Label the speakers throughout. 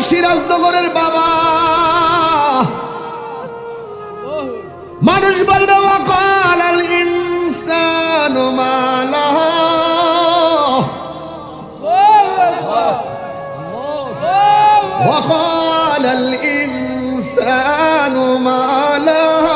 Speaker 1: সিরাজনগরের বাবা। মানুষ বলবে ওয়াকালাল ইনসানু মা লাহা, ওয়াকালাল ইনসানু মা লাহা,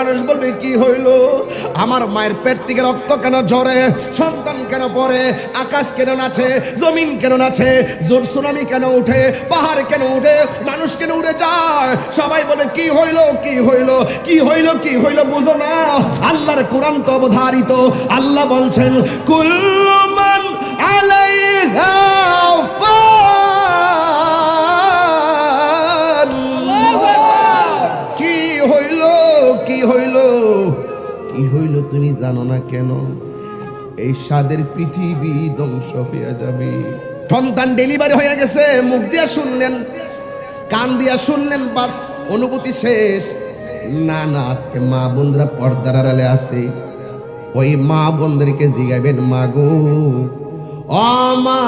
Speaker 1: মানুষ বলবে কি হইল? আমার মায়ের পেট থেকে রক্ত কেন ঝরে, সন্তান কেন পড়ে, আকাশ কেন নাচে, জমিন কেন নাচে, জোর সুনামি কেন উঠে, পাহাড় কেন উঠে, মানুষ কেন উড়ে যায়? সবাই বলে কি হইল, কি হইল, কি হইল, কি হইল, বুঝো না? আল্লাহর কোরআন তো অবধারিত। আল্লাহ বলছেন কুল্লু মান আলাইহা কি হইল তুমি জানো না কেন? এই স্বাদের পৃথিবী ধ্বংস হয়ে যাবে। সন্তান ডেলিভারি হয়ে গেছে, মুখ দিয়া শুনলেন, কান দিয়া শুনলেন, বাস অনুভূতি শেষ। না না, আজকে মা বোনরা পর্দার আড়ালে আছে। ওই মা বোনদেরকে জিগাইবেন, মা গো, ও মা,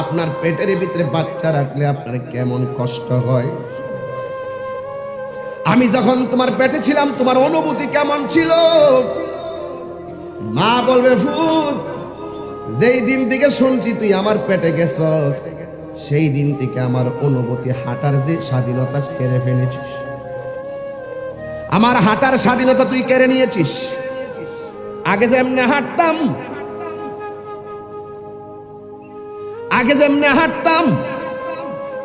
Speaker 1: আপনার পেটের ভিতরে বাচ্চা রাখলে আপনার কেমন কষ্ট হয়? আমি যখন তোমার পেটে ছিলাম তোমার অনুভূতি কেমন ছিল? মা বলবে, ফুট, যেই দিন থেকে শুনছি তুই আমার পেটে গেছস, সেই দিন থেকে আমার অনুভূতি, হাঁটার যে স্বাধীনতা কেড়ে ফেলেছিস। আমার হাঁটার স্বাধীনতা তুই কেড়ে নিয়েছিস। আগে যেমনে হাঁটতাম,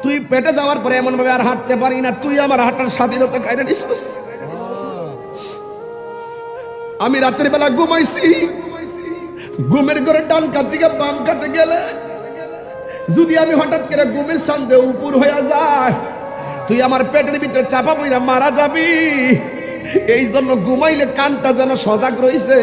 Speaker 1: তুই পেটে যাওয়ার পরে এমন ভাবে আর হাঁটতে পারি না। তুই আমার হাঁটার স্বাধীনতা কেড়ে নিছিস। আমি রাতের বেলা ঘুমাইছি, ঘুমের ঘরে ডান কাত থেকে বাম কাতে গেলে যদি আমি হঠাৎ করে ঘুমের সান্দে উপর হয়ে যায়, তুই আমার পেটের ভিতরে চাপা পইরা মারা যাবি। এই জন্য ঘুমাইলে কানটা যেন সজাগ রইছে।